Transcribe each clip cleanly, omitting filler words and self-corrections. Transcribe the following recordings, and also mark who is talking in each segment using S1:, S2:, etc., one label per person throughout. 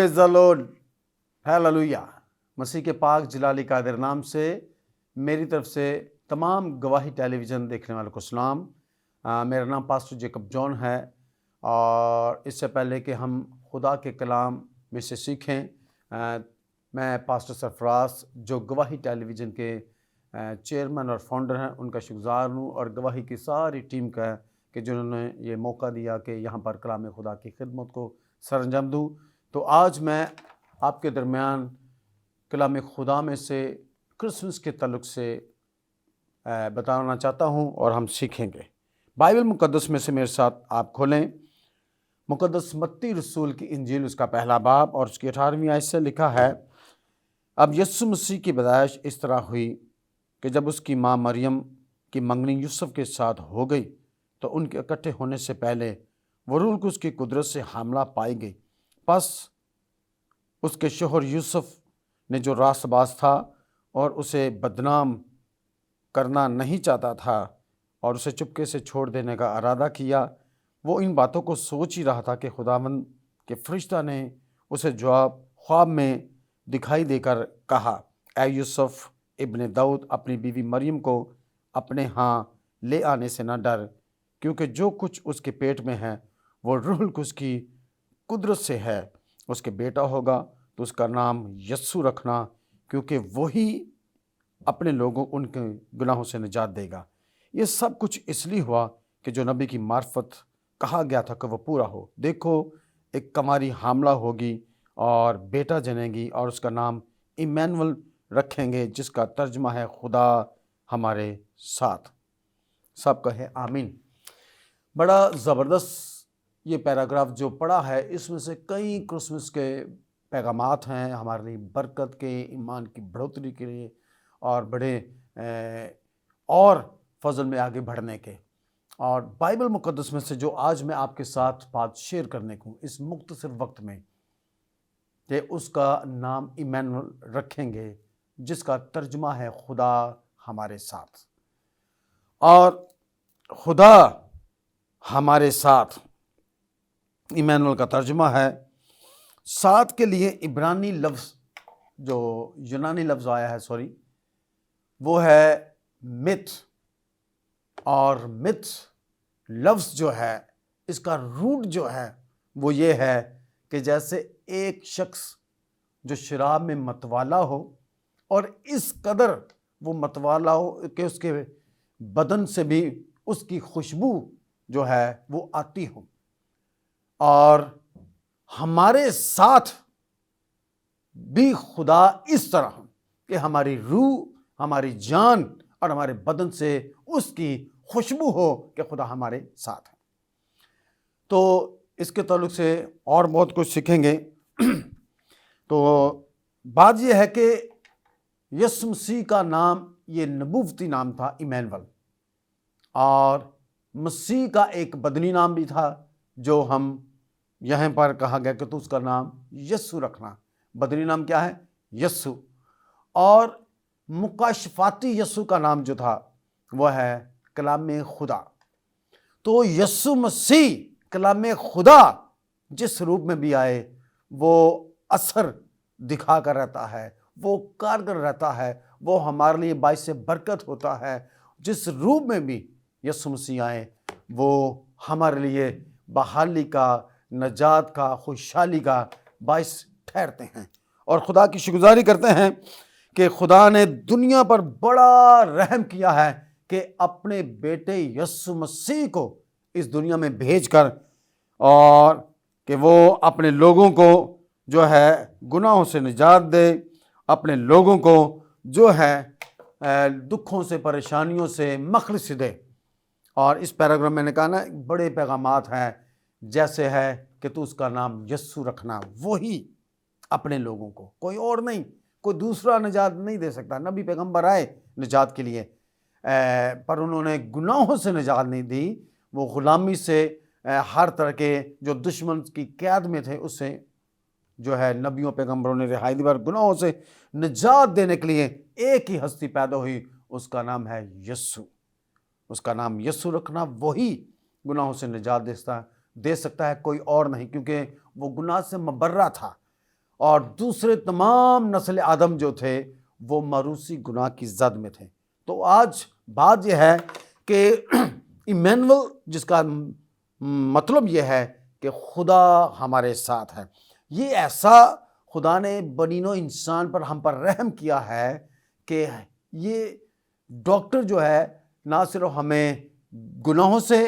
S1: پریز دی lord, hallelujah. مسیح کے پاک جلالی قادر نام سے میری طرف سے تمام گواہی ٹیلی ویژن دیکھنے والوں کو سلام۔ میرا نام پاسٹر جیکب جون ہے، اور اس سے پہلے کہ ہم خدا کے کلام میں سے سیکھیں، میں پاسٹر سرفراز جو گواہی ٹیلی ویژن کے چیئرمین اور فاؤنڈر ہیں ان کا شکرگزار ہوں، اور گواہی کی ساری ٹیم کا کہ جنہوں نے یہ موقع دیا کہ یہاں پر کلام خدا کی خدمت کو سر انجام دوں۔ تو آج میں آپ کے درمیان کلام خدا میں سے کرسمس کے تعلق سے بتانا چاہتا ہوں، اور ہم سیکھیں گے۔ بائبل مقدس میں سے میرے ساتھ آپ کھولیں مقدس متی رسول کی انجیل، اس کا پہلا باب اور اس کی 18ویں آیت سے لکھا ہے، اب یسوع مسیح کی پیدائش اس طرح ہوئی کہ جب اس کی ماں مریم کی منگنی یوسف کے ساتھ ہو گئی تو ان کے اکٹھے ہونے سے پہلے وہ روح القدس کی قدرت سے حاملہ پائی گئی۔ پس اس کے شوہر یوسف نے جو راست باز تھا اور اسے بدنام کرنا نہیں چاہتا تھا اور اسے چپکے سے چھوڑ دینے کا ارادہ کیا، وہ ان باتوں کو سوچ ہی رہا تھا کہ خداوند کے فرشتہ نے اسے جواب خواب میں دکھائی دے کر کہا، اے یوسف ابن داؤد، اپنی بیوی مریم کو اپنے ہاں لے آنے سے نہ ڈر، کیونکہ جو کچھ اس کے پیٹ میں ہے وہ روح القدس کی قدرت سے ہے۔ اس کے بیٹا ہوگا تو اس کا نام یسوع رکھنا، کیونکہ وہی اپنے لوگوں ان کے گناہوں سے نجات دے گا۔ یہ سب کچھ اس لیے ہوا کہ جو نبی کی معرفت کہا گیا تھا کہ وہ پورا ہو۔ دیکھو، ایک کماری حاملہ ہوگی اور بیٹا جنے گی، اور اس کا نام ایمینول رکھیں گے، جس کا ترجمہ ہے خدا ہمارے ساتھ۔ سب کہے آمین۔ بڑا زبردست یہ پیراگراف جو پڑھا ہے، اس میں سے کئی کرسمس کے پیغامات ہیں ہمارے لیے، برکت کے، ایمان کی بڑھوتری کے لیے، اور بڑے اور فضل میں آگے بڑھنے کے۔ اور بائبل مقدس میں سے جو آج میں آپ کے ساتھ بات شیئر کرنے کو اس مختصر وقت میں، کہ اس کا نام ایمینول رکھیں گے، جس کا ترجمہ ہے خدا ہمارے ساتھ۔ اور خدا ہمارے ساتھ ایمینول کا ترجمہ ہے ساتھ کے لیے عبرانی لفظ، جو یونانی لفظ آیا ہے وہ ہے مت، اور مت لفظ جو ہے اس کا روٹ جو ہے وہ یہ ہے کہ جیسے ایک شخص جو شراب میں متوالا ہو، اور اس قدر وہ متوالا ہو کہ اس کے بدن سے بھی اس کی خوشبو جو ہے وہ آتی ہو، اور ہمارے ساتھ بھی خدا اس طرح کہ ہماری روح، ہماری جان اور ہمارے بدن سے اس کی خوشبو ہو کہ خدا ہمارے ساتھ ہے۔ تو اس کے تعلق سے اور بہت کچھ سیکھیں گے۔ تو بات یہ ہے کہ یسوع مسیح کا نام یہ نبوتی نام تھا ایمینول، اور مسیح کا ایک بدنی نام بھی تھا جو ہم یہاں پر کہا گیا کہ تو اس کا نام یسوع رکھنا۔ بدنی نام کیا ہے؟ یسوع۔ اور مکاشفاتی یسوع کا نام جو تھا وہ ہے کلام خدا۔ تو یسوع مسیح کلام خدا جس روپ میں بھی آئے، وہ اثر دکھا کر رہتا ہے، وہ کارگر رہتا ہے، وہ ہمارے لیے باعث برکت ہوتا ہے۔ جس روپ میں بھی یسوع مسیح آئے، وہ ہمارے لیے بحالی کا، نجات کا، خوشحالی کا باعث ٹھہرتے ہیں۔ اور خدا کی شکرگزاری کرتے ہیں کہ خدا نے دنیا پر بڑا رحم کیا ہے کہ اپنے بیٹے یسوع مسیح کو اس دنیا میں بھیج کر، اور کہ وہ اپنے لوگوں کو جو ہے گناہوں سے نجات دے، اپنے لوگوں کو جو ہے دکھوں سے، پریشانیوں سے مخلص دے۔ اور اس پیراگراف میں نے کہا نا، بڑے پیغامات ہیں، جیسے ہے کہ تو اس کا نام یسوع رکھنا، وہی اپنے لوگوں کو، کوئی اور نہیں، کوئی دوسرا نجات نہیں دے سکتا۔ نبی پیغمبر آئے نجات کے لیے، پر انہوں نے گناہوں سے نجات نہیں دی، وہ غلامی سے، ہر طرح کے جو دشمن کی قید میں تھے اس سے جو ہے نبیوں پیغمبروں نے رہائی دی، پر گناہوں سے نجات دینے کے لیے ایک ہی ہستی پیدا ہوئی، اس کا نام ہے یسوع۔ اس کا نام یسوع رکھنا، وہی گناہوں سے نجات دے سکتا ہے، کوئی اور نہیں، کیونکہ وہ گناہ سے مبرہ تھا۔ اور دوسرے تمام نسل آدم جو تھے وہ موروثی گناہ کی زد میں تھے۔ تو آج بات یہ ہے کہ ایمینول، جس کا مطلب یہ ہے کہ خدا ہمارے ساتھ ہے، یہ ایسا خدا نے بنی نوع انسان پر ہم پر رحم کیا ہے کہ یہ ڈاکٹر جو ہے نہ صرف ہمیں گناہوں سے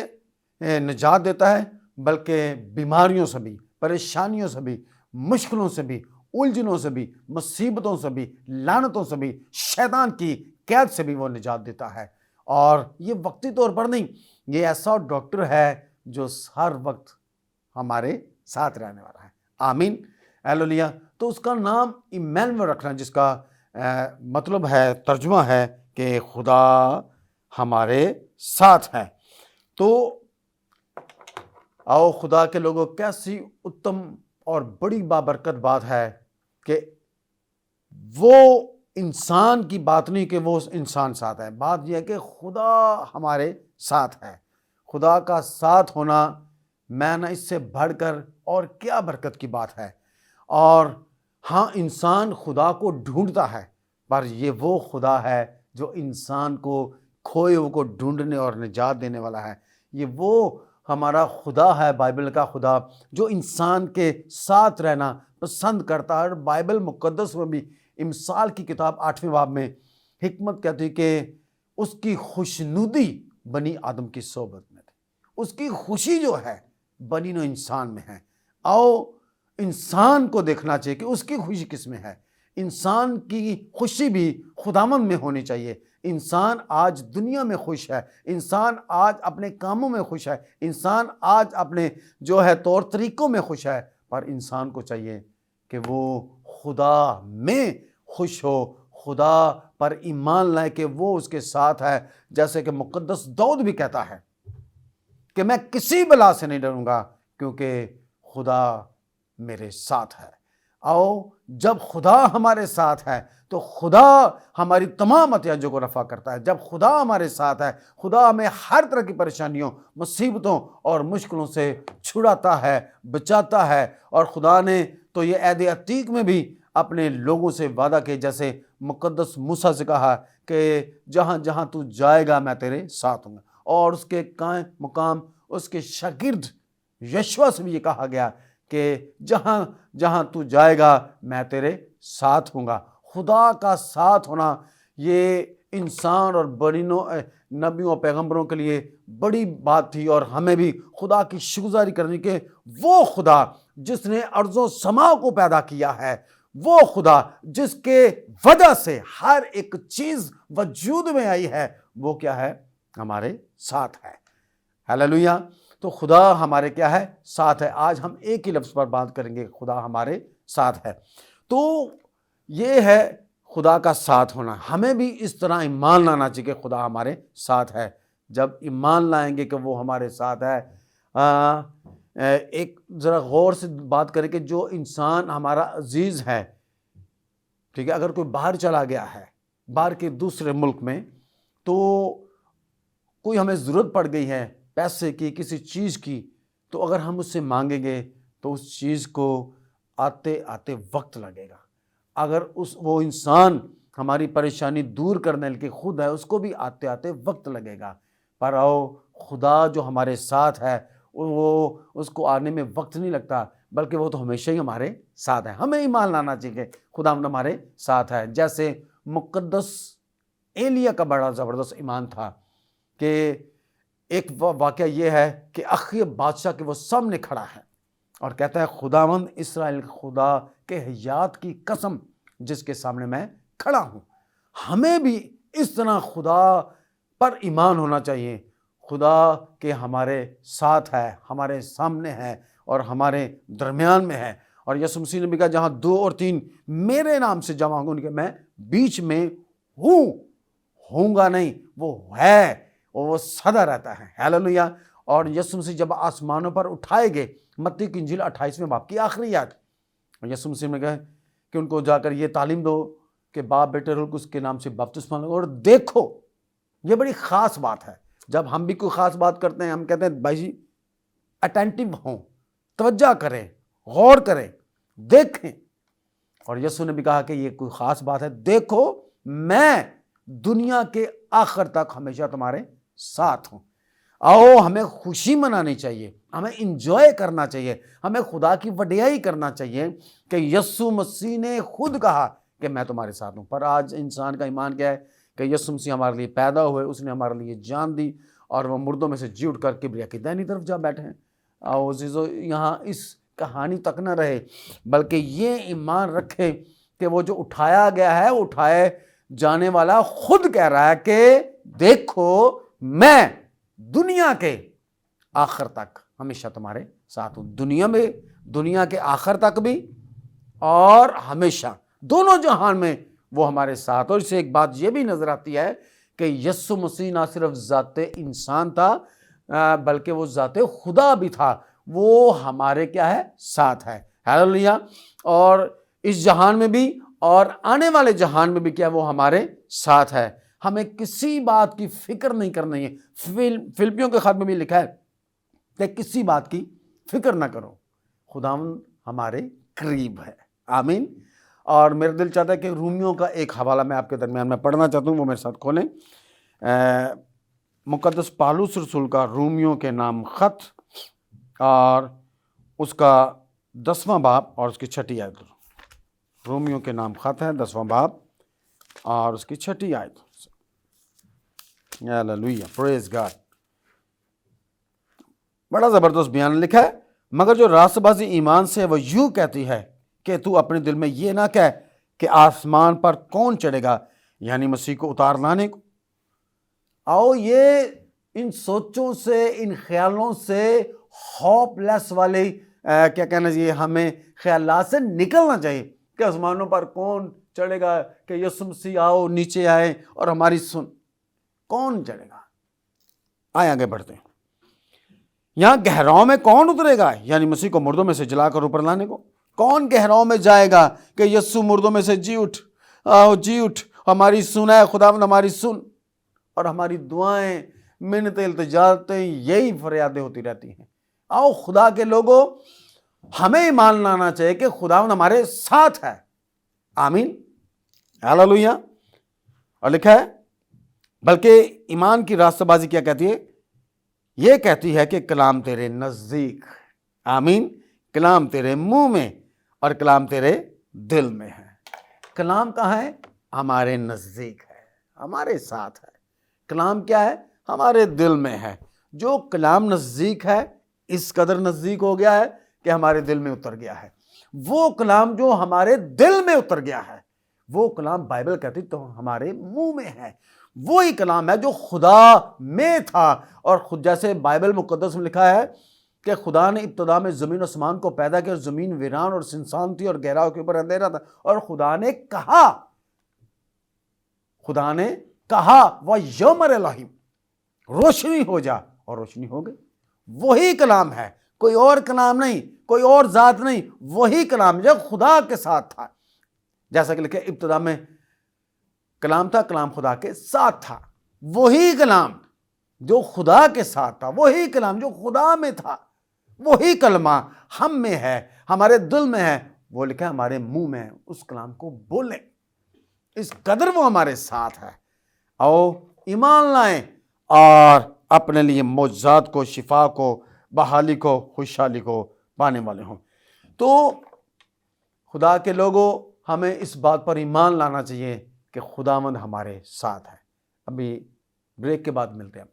S1: نجات دیتا ہے بلکہ بیماریوں سے بھی، پریشانیوں سے بھی، مشکلوں سے بھی، الجھنوں سے بھی، مصیبتوں سے بھی، لعنتوں سے بھی، شیطان کی قید سے بھی وہ نجات دیتا ہے۔ اور یہ وقتی طور پر نہیں، یہ ایسا ڈاکٹر ہے جو ہر وقت ہمارے ساتھ رہنے والا ہے۔ آمین، ہیلیلویہ۔ تو اس کا نام ایمینول رکھنا، جس کا مطلب ہے، ترجمہ ہے کہ خدا ہمارے ساتھ ہے۔ تو آؤ خدا کے لوگوں، کیسی اتم اور بڑی بابرکت بات ہے کہ وہ انسان کی بات نہیں کہ وہ انسان ساتھ ہے، بات یہ ہے کہ خدا ہمارے ساتھ ہے۔ خدا کا ساتھ ہونا میں نہ اس سے بڑھ کر اور کیا برکت کی بات ہے۔ اور ہاں، انسان خدا کو ڈھونڈتا ہے، پر یہ وہ خدا ہے جو انسان کو کھوئے ہوئے کو ڈھونڈنے اور نجات دینے والا ہے۔ یہ وہ ہمارا خدا ہے، بائبل کا خدا، جو انسان کے ساتھ رہنا پسند کرتا ہے۔ اور بائبل مقدس میں بھی امثال کی کتاب 8ویں باب میں حکمت کہتی ہے کہ اس کی خوشنودی بنی آدم کی صحبت میں تھی۔ اس کی خوشی جو ہے بنی نوع انسان میں ہے۔ آؤ انسان کو دیکھنا چاہیے کہ اس کی خوشی کس میں ہے۔ انسان کی خوشی بھی خداوند میں ہونی چاہیے۔ انسان آج دنیا میں خوش ہے، انسان آج اپنے کاموں میں خوش ہے، انسان آج اپنے جو ہے طور طریقوں میں خوش ہے، پر انسان کو چاہیے کہ وہ خدا میں خوش ہو، خدا پر ایمان لائے کہ وہ اس کے ساتھ ہے۔ جیسے کہ مقدس داؤد بھی کہتا ہے کہ میں کسی بلا سے نہیں ڈروں گا کیونکہ خدا میرے ساتھ ہے۔ آؤ، جب خدا ہمارے ساتھ ہے تو خدا ہماری تمام احتیاجوں کو رفع کرتا ہے۔ جب خدا ہمارے ساتھ ہے، خدا ہمیں ہر طرح کی پریشانیوں، مصیبتوں اور مشکلوں سے چھڑاتا ہے، بچاتا ہے۔ اور خدا نے تو یہ عہد عتیق میں بھی اپنے لوگوں سے وعدہ کیا، جیسے مقدس موسیٰ سے کہا کہ جہاں جہاں تو جائے گا میں تیرے ساتھ ہوں گا۔ اور اس کے قائم مقام اس کے شاگرد یشوع سے بھی یہ کہا گیا کہ جہاں جہاں تو جائے گا میں تیرے ساتھ ہوں گا۔ خدا کا ساتھ ہونا یہ انسان اور بڑی نبیوں اور پیغمبروں کے لیے بڑی بات تھی، اور ہمیں بھی خدا کی شکرگزاری کرنی کہ وہ خدا جس نے ارض و سما کو پیدا کیا ہے، وہ خدا جس کے وجہ سے ہر ایک چیز وجود میں آئی ہے، وہ کیا ہے؟ ہمارے ساتھ ہے۔ ہیلیلویہ۔ تو خدا ہمارے کیا ہے؟ ساتھ ہے۔ آج ہم ایک ہی لفظ پر بات کریں گے، خدا ہمارے ساتھ ہے۔ تو یہ ہے خدا کا ساتھ ہونا۔ ہمیں بھی اس طرح ایمان لانا چاہیے کہ خدا ہمارے ساتھ ہے۔ جب ایمان لائیں گے کہ وہ ہمارے ساتھ ہے، ایک ذرا غور سے بات کریں کہ جو انسان ہمارا عزیز ہے، ٹھیک ہے، اگر کوئی باہر چلا گیا ہے، باہر کے دوسرے ملک میں، تو کوئی ہمیں ضرورت پڑ گئی ہے پیسے کی، کسی چیز کی، تو اگر ہم اس سے مانگیں گے تو اس چیز کو آتے آتے وقت لگے گا۔ اگر وہ انسان ہماری پریشانی دور کرنے کے خود ہے، اس کو بھی آتے آتے وقت لگے گا۔ پر آؤ، خدا جو ہمارے ساتھ ہے، وہ اس کو آنے میں وقت نہیں لگتا، بلکہ وہ تو ہمیشہ ہی ہمارے ساتھ ہے۔ ہمیں ایمان لانا چاہیے کہ خدا ہمارے ساتھ ہے۔ جیسے مقدس ایلیا کا بڑا زبردست ایمان تھا کہ ایک واقعہ یہ ہے کہ اخیب بادشاہ کے وہ سامنے کھڑا ہے اور کہتا ہے خداوند اسرائیل خدا کے حیات کی قسم جس کے سامنے میں کھڑا ہوں۔ ہمیں بھی اس طرح خدا پر ایمان ہونا چاہیے، خدا کے ہمارے ساتھ ہے، ہمارے سامنے ہے اور ہمارے درمیان میں ہے۔ اور یسوع مسیح نے بھی کہا جہاں 2 اور 3 میرے نام سے جمع ہوں گے میں بیچ میں ہوں گا نہیں، وہ ہے، وہ سدا رہتا ہے۔ ہیلیلویہ۔ اور یسوع مسیح جب آسمانوں پر اٹھائے گئے، متی کی انجیل 28ویں باب کی آخری آیت، یسوع مسیح نے کہا کہ ان کو جا کر یہ تعلیم دو کہ باپ بیٹے روح القدس کے نام سے بپتسمہ لو۔ اور دیکھو، یہ بڑی خاص بات ہے۔ جب ہم بھی کوئی خاص بات کرتے ہیں، ہم کہتے ہیں بھائی جی اٹینٹیو ہوں، توجہ کریں، غور کریں، دیکھیں اور یسوع نے بھی کہا کہ یہ کوئی خاص بات ہے، دیکھو میں دنیا کے آخر تک ہمیشہ تمہارے ساتھ ہوں۔ آؤ ہمیں خوشی منانی چاہیے، ہمیں انجوائے کرنا چاہیے، ہمیں خدا کی وڈیائی کرنا چاہیے کہ یسوع مسیح نے خود کہا کہ میں تمہارے ساتھ ہوں۔ پر آج انسان کا ایمان کیا ہے کہ یسوع مسیح ہمارے لیے پیدا ہوئے، اس نے ہمارے لیے جان دی اور وہ مردوں میں سے جی اٹھ کر کبریا کی دائنی طرف جا بیٹھے ہیں۔ آؤ عزیزو، یہاں اس کہانی تک نہ رہے، بلکہ یہ ایمان رکھے کہ وہ جو اٹھایا گیا ہے، اٹھائے جانے والا خود کہہ رہا ہے کہ دیکھو میں دنیا کے آخر تک ہمیشہ تمہارے ساتھ ہوں۔ دنیا میں، دنیا کے آخر تک بھی اور ہمیشہ، دونوں جہان میں وہ ہمارے ساتھ۔ اور اس سے ایک بات یہ بھی نظر آتی ہے کہ یسوع مسیح نہ صرف ذات انسان تھا بلکہ وہ ذات خدا بھی تھا، وہ ہمارے کیا ہے؟ ساتھ ہے۔ ہیلیلویا۔ اور اس جہان میں بھی اور آنے والے جہان میں بھی کیا وہ ہمارے ساتھ ہے۔ ہمیں کسی بات کی فکر نہیں کرنی ہے۔ فلپیوں کے خط میں بھی لکھا ہے کہ کسی بات کی فکر نہ کرو، خداوند ہمارے قریب ہے۔ آمین۔ اور میرا دل چاہتا ہے کہ رومیوں کا ایک حوالہ میں آپ کے درمیان میں پڑھنا چاہتا ہوں، وہ میرے ساتھ کھولیں۔ مقدس پالوس رسول کا رومیوں کے نام خط اور اس کا 10واں باب اور اس کی 6 آیت۔ رومیوں کے نام خط ہے 10واں باب اور اس کی 6 آیت۔ ہیلیلویا، پریز گاڈ۔ بڑا زبردست بیان لکھا ہے۔ مگر جو راست بازی ایمان سے وہ یوں کہتی ہے کہ تو اپنے دل میں یہ نہ کہہ کہ آسمان پر کون چڑھے گا، یعنی مسیح کو اتار لانے کو۔ آؤ یہ ان سوچوں سے، ان خیالوں سے، ہوپ لیس والے کیا کہنا چاہیے، ہمیں خیالات سے نکلنا چاہیے کہ آسمانوں پر کون چڑھے گا، کہ یسوع مسیح آؤ نیچے آئے اور ہماری سن، کون چڑھے گا۔ آئے آگے بڑھتے ہیں۔ یہاں گہراؤں میں کون اترے گا، یعنی مسیح کو مردوں میں سے جلا کر اوپر لانے کو۔ کون گہراؤں میں جائے گا کہ یسوع مردوں میں سے جی اٹھ، آؤ جی اٹھ، ہماری سن ہے خداوند، ہماری سن۔ اور ہماری دعائیں، منتیں، التجاتے، یہی فریادیں ہوتی رہتی ہیں۔ آؤ خدا کے لوگوں، ہمیں ایمان لانا چاہیے کہ خداوند ہمارے ساتھ ہے۔ آمین، ہیلیلویا۔ اور لکھا ہے بلکہ ایمان کی راستہ بازی کیا کہتی ہے؟ یہ کہتی ہے کہ کلام تیرے نزدیک، آمین، کلام تیرے منہ میں اور کلام تیرے دل میں ہے۔ کلام کہاں ہے؟ ہمارے نزدیک ہے، ہمارے ساتھ ہے۔ کلام کیا ہے؟ ہمارے دل میں ہے۔ جو کلام نزدیک ہے، اس قدر نزدیک ہو گیا ہے کہ ہمارے دل میں اتر گیا ہے۔ وہ کلام جو ہمارے دل میں اتر گیا ہے، وہ کلام بائبل کہتی تو ہمارے منہ میں ہے۔ وہی کلام ہے جو خدا میں تھا، اور خود جیسے بائبل مقدس میں لکھا ہے کہ خدا نے ابتدا میں زمین و آسمان کو پیدا کیا، اور زمین ویران اور سنسان تھی اور گہراؤں کے اوپر اندھیرا تھا، اور خدا نے کہا وَيَأْمُرُ الَّهِ، روشنی ہو جا، اور روشنی ہو گئی۔ وہی کلام ہے، کوئی اور کلام نہیں، کوئی اور ذات نہیں، وہی کلام جو خدا کے ساتھ تھا۔ جیسا کہ لکھا ابتدا میں کلام تھا، کلام خدا کے ساتھ تھا۔ وہی کلام جو خدا کے ساتھ تھا، وہی کلام جو خدا میں تھا، وہی کلمہ ہم میں ہے، ہمارے دل میں ہے، وہ لکھا ہے ہمارے منہ میں ہے۔ اس کلام کو بولیں، اس قدر وہ ہمارے ساتھ ہے۔ آؤ ایمان لائیں اور اپنے لیے معجزات کو، شفا کو، بحالی کو، خوشحالی کو پانے والے ہوں۔ تو خدا کے لوگوں، ہمیں اس بات پر ایمان لانا چاہیے کہ خداوند ہمارے ساتھ ہے۔ ابھی بریک کے بعد ملتے ہیں۔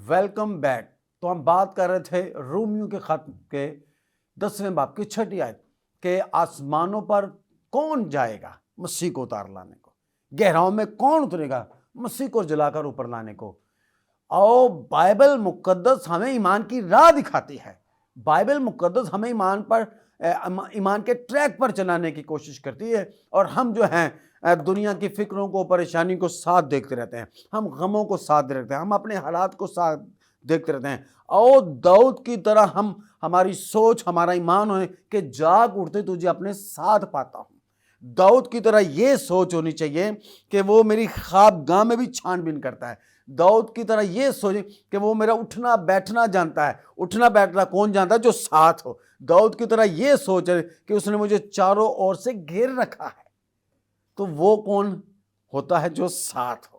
S1: Welcome back. تو ہم بات کر رہے تھے رومیوں کے خط کے 10ویں باب کی 6 آیت کہ آسمانوں پر کون جائے گا مسیح کو اتار لانے کو، گہراؤں میں کون اترے گا مسیح کو جلا کر اوپر لانے کو۔ اور بائبل مقدس ہمیں ایمان کی راہ دکھاتی ہے۔ بائبل مقدس ہمیں ایمان کے ٹریک پر چلانے کی کوشش کرتی ہے، اور ہم جو ہیں دنیا کی فکروں کو پریشانی کو ساتھ دیکھتے رہتے ہیں، ہم غموں کو ساتھ دیکھتے ہیں، ہم اپنے حالات کو ساتھ دیکھتے رہتے ہیں، اور داؤد کی طرح ہماری سوچ ہمارا ایمان ہوئے کہ جاگ اٹھتے تجھے اپنے ساتھ پاتا ہوں۔ داؤد کی طرح یہ سوچ ہونی چاہیے کہ وہ میری خواب گاہ میں بھی چھان بین کرتا ہے۔ داؤد کی طرح یہ سوچے کہ وہ میرا اٹھنا بیٹھنا جانتا ہے۔ اٹھنا بیٹھنا کون جانتا ہے؟ جو ساتھ ہو۔ داؤد کی طرح یہ سوچے کہ اس نے مجھے چاروں اور سے گھیر رکھا ہے، تو وہ کون ہوتا ہے؟ جو ساتھ ہو۔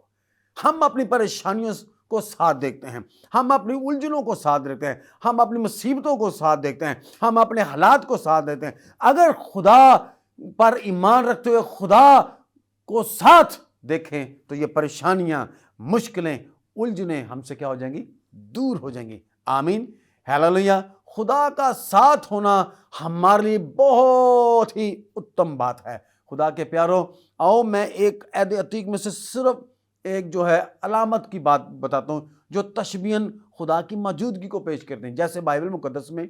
S1: ہم اپنی پریشانیوں کو ساتھ دیکھتے ہیں، ہم اپنی الجھنوں کو ساتھ دیکھتے ہیں، ہم اپنی مصیبتوں کو ساتھ دیکھتے ہیں، ہم اپنے حالات کو ساتھ دیتے ہیں۔ اگر خدا پر ایمان رکھتے ہوئے خدا کو ساتھ دیکھیں تو یہ پریشانیاں، مشکلیں، الجھنیں ہم سے کیا ہو جائیں گی؟ دور ہو جائیں گی۔ آمین، ہیلیلویا۔ خدا کا ساتھ ہونا ہمارے لیے بہت ہی اتم بات ہے۔ خدا کے پیارو، آؤ میں ایک عہد عتیق میں سے صرف ایک جو ہے علامت کی بات بتاتا ہوں جو تشبیہاً خدا کی موجودگی کو پیش کرتے ہیں۔ جیسے بائبل مقدس میں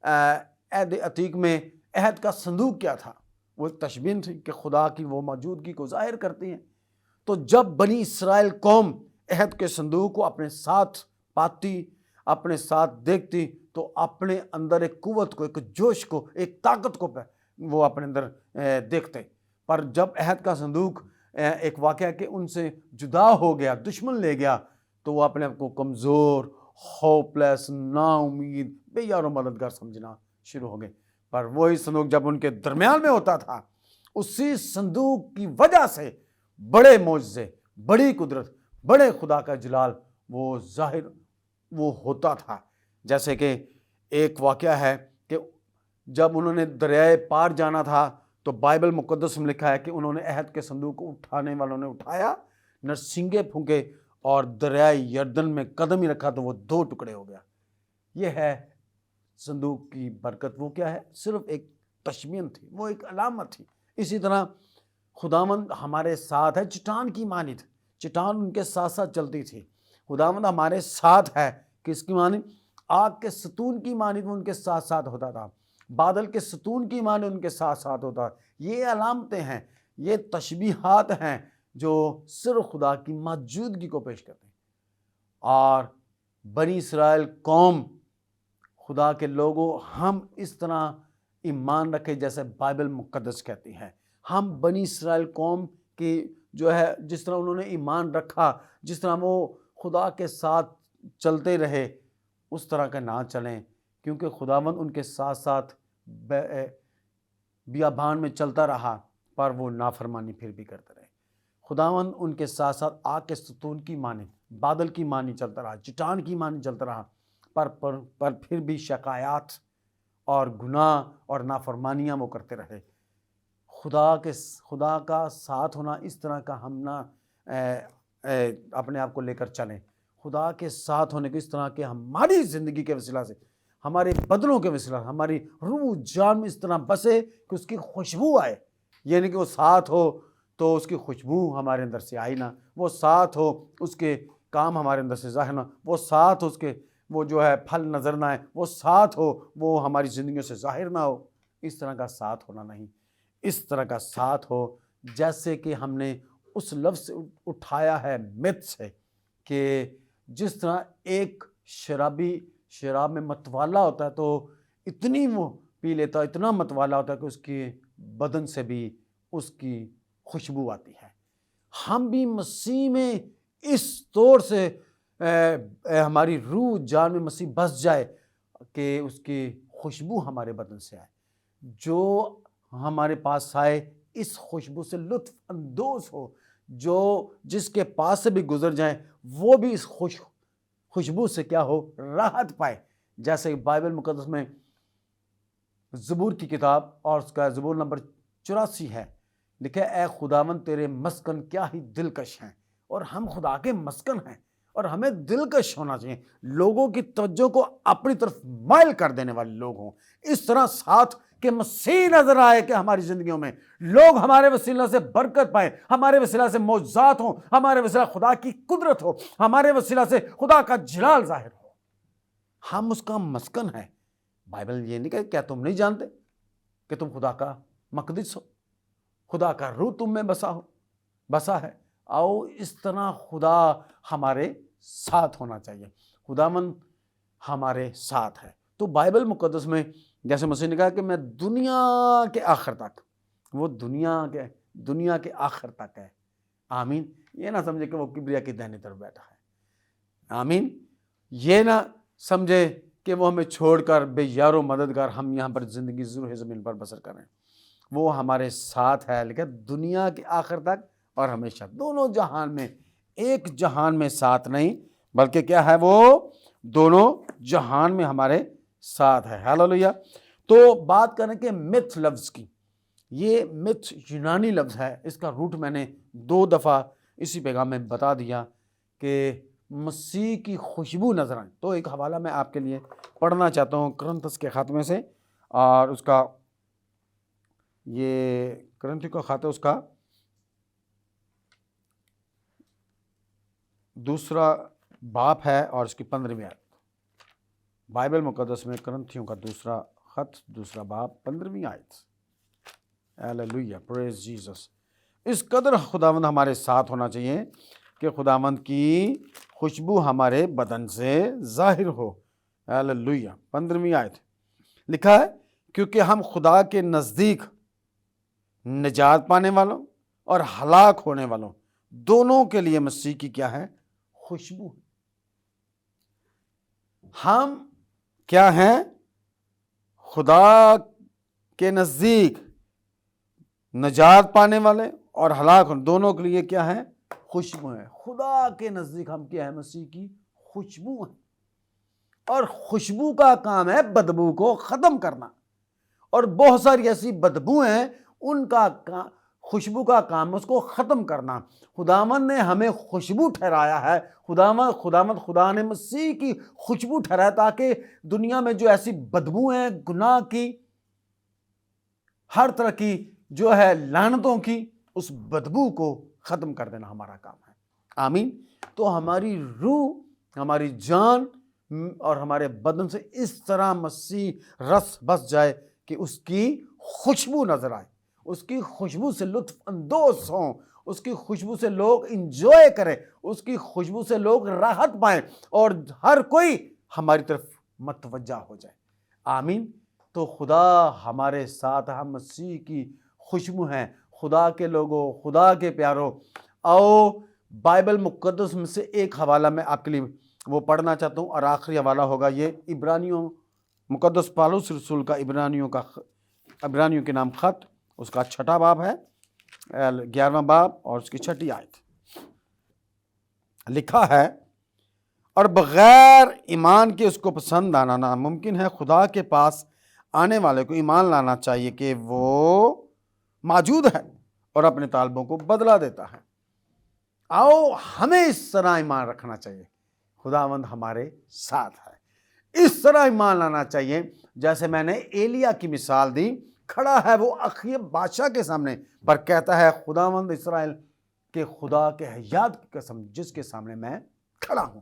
S1: عہد عتیق میں عہد کا صندوق کیا تھا؟ وہ ایک تشبیہ تھی کہ خدا کی وہ موجودگی کو ظاہر کرتی ہیں۔ تو جب بنی اسرائیل قوم عہد کے صندوق کو اپنے ساتھ پاتی، اپنے ساتھ دیکھتی، تو اپنے اندر ایک قوت کو، ایک جوش کو، ایک طاقت کو وہ اپنے اندر دیکھتے۔ پر جب عہد کا صندوق ایک واقعہ کہ ان سے جدا ہو گیا، دشمن لے گیا، تو وہ اپنے آپ کو کمزور، ہوپلیس، نا امید، بے یار و مددگار سمجھنا شروع ہو گئے۔ پر وہی صندوق جب ان کے درمیان میں ہوتا تھا، اسی صندوق کی وجہ سے بڑے معجزے، بڑی قدرت، بڑے خدا کا جلال وہ ظاہر وہ ہوتا تھا۔ جیسے کہ ایک واقعہ ہے کہ جب انہوں نے دریائے پار جانا تھا تو بائبل مقدس میں لکھا ہے کہ انہوں نے عہد کے صندوق کو اٹھانے والوں نے اٹھایا، نرسنگے پھونکے اور دریائے یردن میں قدم ہی رکھا تو وہ 2 ٹکڑے ہو گیا۔ یہ ہے صندوق کی برکت۔ وہ کیا ہے؟ صرف ایک تشبیہ تھی، وہ ایک علامت تھی۔ اسی طرح خداوند ہمارے ساتھ ہے، چٹان کی مانند، چٹان ان کے ساتھ ساتھ چلتی تھی۔ خداوند ہمارے ساتھ ہے، کس کی مانند؟ آگ کے ستون کی مانند وہ ان کے ساتھ ساتھ ہوتا تھا، بادل کے ستون کی مانند ان کے ساتھ ساتھ ہوتا۔ یہ علامتیں ہیں، یہ تشبیہات ہیں جو صرف خدا کی موجودگی کو پیش کرتے ہیں۔ اور بنی اسرائیل قوم، خدا کے لوگوں، ہم اس طرح ایمان رکھے جیسے بائبل مقدس کہتی ہے۔ ہم بنی اسرائیل قوم کی جو ہے جس طرح انہوں نے ایمان رکھا، جس طرح وہ خدا کے ساتھ چلتے رہے، اس طرح کا نہ چلیں، کیونکہ خداوند ان کے ساتھ ساتھ بیابان میں چلتا رہا، پر وہ نافرمانی پھر بھی کرتے رہے۔ خداوند ان کے ساتھ ساتھ آگ کے ستون کی مانند، بادل کی مانند چلتا رہا، چٹان کی مانند چلتا رہا، پر پھر بھی شکایات اور گناہ اور نافرمانیاں وہ کرتے رہے۔ خدا کا ساتھ ہونا اس طرح کا ہم نہ اپنے آپ کو لے کر چلیں۔ خدا کے ساتھ ہونے کو اس طرح کہ ہماری زندگی کے وسیلہ سے، ہمارے بدنوں کے وسیلہ، ہماری روح جان میں اس طرح بسے کہ اس کی خوشبو آئے۔ یعنی کہ وہ ساتھ ہو تو اس کی خوشبو ہمارے اندر سے آئی نہ، وہ ساتھ ہو اس کے کام ہمارے اندر سے ظاہر نہ، وہ ساتھ ہو اس کے وہ جو ہے پھل نظر نہ آئے، وہ ساتھ ہو وہ ہماری زندگیوں سے ظاہر نہ ہو۔ اس طرح کا ساتھ ہونا نہیں، اس طرح کا ساتھ ہو جیسے کہ ہم نے اس لفظ سے اٹھایا ہے مت سے، کہ جس طرح ایک شرابی شراب میں متوالا ہوتا ہے تو اتنی وہ پی لیتا ہے، اتنا متوالا ہوتا ہے کہ اس کے بدن سے بھی اس کی خوشبو آتی ہے۔ ہم بھی مسیح میں اس طور سے ہماری روح جان میں مسیح بس جائے کہ اس کی خوشبو ہمارے بدن سے آئے، جو ہمارے پاس آئے اس خوشبو سے لطف اندوز ہو، جو جس کے پاس سے بھی گزر جائیں وہ بھی اس خوشبو سے کیا ہو؟ راحت پائے۔ جیسے بائبل مقدس میں زبور کی کتاب اور اس کا زبور نمبر 84 ہے، لکھا اے خداوند تیرے مسکن کیا ہی دلکش ہیں۔ اور ہم خدا کے مسکن ہیں اور ہمیں دلکش ہونا چاہیے، لوگوں کی توجہ کو اپنی طرف مائل کر دینے والے لوگ ہوں، اس طرح ساتھ کہ مسیح نظر آئے کہ ہماری زندگیوں میں لوگ ہمارے وسیلہ سے برکت پائیں، ہمارے وسیلہ سے معجزات ہوں، ہمارے وسیلہ خدا کی قدرت ہو، ہمارے وسیلہ سے خدا کا جلال ظاہر ہو۔ ہم اس کا مسکن ہیں۔ بائبل یہ نہیں کہ کیا تم نہیں جانتے کہ تم خدا کا مقدس ہو؟ خدا کا روح تم میں بسا ہے. آؤ اس طرح خدا ہمارے ساتھ ہونا چاہیے. خداوند ہمارے ساتھ ہے. تو بائبل مقدس میں جیسے مسیح نے کہا کہ میں دنیا کے آخر تک، وہ دنیا کے آخر تک ہے. آمین. یہ نہ سمجھے کہ وہ کبریا کی دہنی طرف بیٹھا ہے. آمین. یہ نہ سمجھے کہ وہ ہمیں چھوڑ کر بے یار و مددگار ہم یہاں پر زندگی روح زمین پر بسر کریں. وہ ہمارے ساتھ ہے، لیکن دنیا کے آخر تک اور ہمیشہ. دونوں جہان میں، ایک جہان میں ساتھ نہیں، بلکہ کیا ہے، وہ دونوں جہان میں ہمارے ساتھ ہے. ہاللیلویا. تو بات کریں کہ متھ لفظ کی. یہ متھ یونانی لفظ ہے. اس کا روٹ میں نے 2 دفعہ اسی پیغام میں بتا دیا کہ مسیح کی خوشبو نظر آئے. تو ایک حوالہ میں آپ کے لیے پڑھنا چاہتا ہوں کرنتھس کے خاتمے سے، اور اس کا یہ کرنتھی کا خاتمہ، اس کا 2 باب ہے اور اس کی 15ویں آیت. بائبل مقدس میں کرنتھیوں کا 2 خط 2 باب 15ویں آیت. ہاللیلویا، پریز جیسس. اس قدر خداوند ہمارے ساتھ ہونا چاہیے کہ خداوند کی خوشبو ہمارے بدن سے ظاہر ہو. ہاللیلویا. 15ویں آیت لکھا ہے، کیونکہ ہم خدا کے نزدیک نجات پانے والوں اور ہلاک ہونے والوں دونوں کے لیے مسیح کی کیا ہے، خوشبو. ہم کیا ہیں، خدا کے نزدیک نجات پانے والے اور ہلاک ہونے دونوں کے لیے کیا ہے، خوشبو ہے. خدا کے نزدیک ہم کیا ہے، مسیح کی خوشبو ہیں. اور خوشبو کا کام ہے بدبو کو ختم کرنا. اور بہت ساری ایسی بدبو ہیں، ان کا خوشبو کا کام اس کو ختم کرنا. خداوند نے ہمیں خوشبو ٹھہرایا ہے. خدا نے مسیح کی خوشبو ٹھہرایا تاکہ دنیا میں جو ایسی بدبو ہیں، گناہ کی، ہر طرح کی جو ہے لعنتوں کی، اس بدبو کو ختم کر دینا ہمارا کام ہے. آمین. تو ہماری روح، ہماری جان اور ہمارے بدن سے اس طرح مسیح رس بس جائے کہ اس کی خوشبو نظر آئے، اس کی خوشبو سے لطف اندوز ہوں، اس کی خوشبو سے لوگ انجوائے کریں، اس کی خوشبو سے لوگ راحت پائیں اور ہر کوئی ہماری طرف متوجہ ہو جائے. آمین. تو خدا ہمارے ساتھ، ہم مسیح کی خوشبو ہیں. خدا کے لوگوں، خدا کے پیاروں، آؤ بائبل مقدس میں سے ایک حوالہ میں آپ کے لیے وہ پڑھنا چاہتا ہوں، اور آخری حوالہ ہوگا یہ عبرانیوں، مقدس پالوس رسول کا عبرانیوں کے نام خط، اس کا 6 باب ہے، 11واں باب اور اس کی 6 آیت. لکھا ہے، اور بغیر ایمان کے اس کو پسند آنا ناممکن ہے. خدا کے پاس آنے والے کو ایمان لانا چاہیے کہ وہ موجود ہے اور اپنے طالبوں کو بدلہ دیتا ہے. آؤ ہمیں اس طرح ایمان رکھنا چاہیے، خداوند ہمارے ساتھ ہے. اس طرح ایمان لانا چاہیے جیسے میں نے ایلیا کی مثال دی. کھڑا ہے وہ اخیب بادشاہ کے سامنے، پر کہتا ہے خداوند اسرائیل کے خدا کے حیات کی قسم جس کے سامنے میں کھڑا ہوں.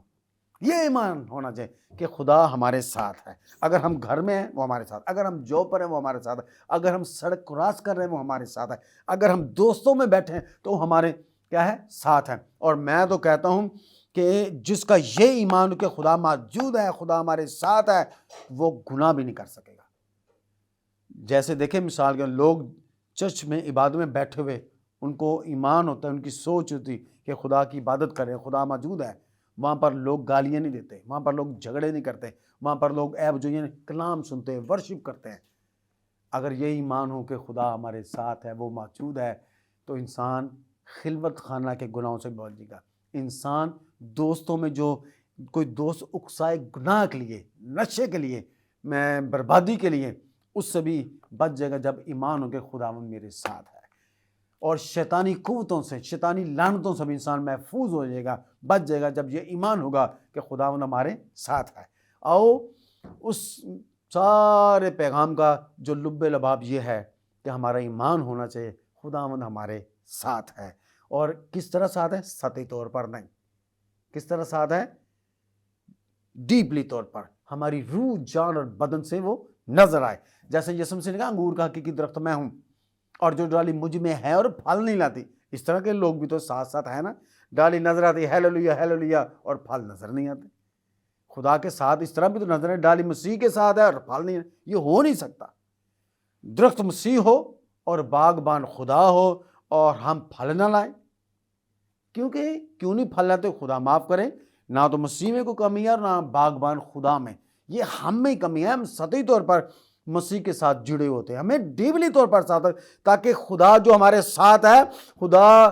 S1: یہ ایمان ہونا چاہیے کہ خدا ہمارے ساتھ ہے. اگر ہم گھر میں ہیں وہ ہمارے ساتھ، اگر ہم جاب پر ہیں وہ ہمارے ساتھ ہے، اگر ہم سڑک کراس کر رہے ہیں وہ ہمارے ساتھ ہے، اگر ہم دوستوں میں بیٹھے ہیں تو وہ ہمارے کیا ہے، ساتھ ہیں. اور میں تو کہتا ہوں کہ جس کا یہ ایمان ہو کہ خدا موجود ہے، خدا ہمارے ساتھ ہے، وہ گناہ بھی نہیں کر سکے گا. جیسے دیکھیں مثال کے لوگ چرچ میں عبادت میں بیٹھے ہوئے، ان کو ایمان ہوتا ہے، ان کی سوچ ہوتی کہ خدا کی عبادت کریں، خدا موجود ہے. وہاں پر لوگ گالیاں نہیں دیتے، وہاں پر لوگ جھگڑے نہیں کرتے، وہاں پر لوگ عیب جو یہ کلام سنتے ہیں، ورشپ کرتے ہیں. اگر یہ ایمان ہو کہ خدا ہمارے ساتھ ہے، وہ موجود ہے، تو انسان خلوت خانہ کے گناہوں سے بچ جائے گا. انسان دوستوں میں جو کوئی دوست اکسائے گناہ کے لیے، نشے کے لیے، میں بربادی کے لیے، اس سے بھی بچ جائے گا جب ایمان ہو کہ خداوند میرے ساتھ ہے. اور شیطانی قوتوں سے، شیطانی لعنتوں سے بھی انسان محفوظ ہو جائے گا، بچ جائے گا جب یہ ایمان ہوگا کہ خداوند ہمارے ساتھ ہے. آؤ اس سارے پیغام کا جو لب لباب یہ ہے کہ ہمارا ایمان ہونا چاہیے خداوند ہمارے ساتھ ہے. اور کس طرح ساتھ ہے؟ سطحی طور پر نہیں. کس طرح ساتھ ہے؟ ڈیپلی طور پر، ہماری روح، جان اور بدن سے وہ نظر آئے. جیسے یسوع مسیح نے کہا انگور کا حقیقی درخت میں ہوں. اور جو ڈالی مجھ میں ہے اور پھل نہیں لاتی. اس طرح کے لوگ بھی تو ساتھ ساتھ ہیں نا. ڈالی نظر آتی ہیلیلویا ہیلیلویا اور پھل نظر نہیں آتے. خدا کے ساتھ اس طرح بھی تو نظر ہے, ڈالی مسیح کے ساتھ ہے اور پھل نہیں ہے. یہ ہو نہیں سکتا. درخت مسیح ہو اور باغبان خدا ہو اور ہم پھل نہ لائیں. کیونکہ کیوں نہیں پھل لاتے؟ خدا معاف کریں, نہ تو مسیح میں کوئی کمی ہے اور نہ باغبان خدا میں. یہ ہم میں کمی ہے. ہم سطحی طور پر مسیح کے ساتھ جڑے ہوتے ہیں, ہمیں ڈیپلی طور پر ساتھ, تاکہ خدا جو ہمارے ساتھ ہے, خدا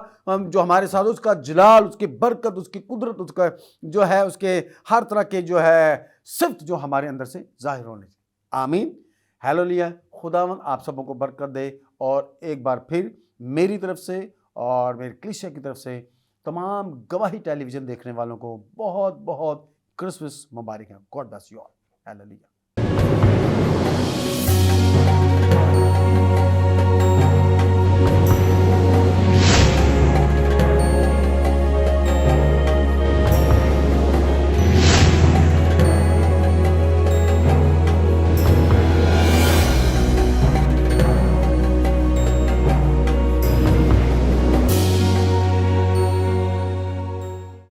S1: جو ہمارے ساتھ, اس کا جلال, اس کی برکت, اس کی قدرت, اس کا جو ہے, اس کے ہر طرح کے جو ہے صفت جو ہمارے اندر سے ظاہر ہونے چاہیے. آمین. ہیلیلویا. خداوند آپ سبوں کو برکت دے. اور ایک بار پھر میری طرف سے اور میری کلیسیا کی طرف سے تمام گواہی ٹیلی ویژن دیکھنے والوں کو بہت بہت کرسمس مبارک ہے. God bless you all. Hallelujah.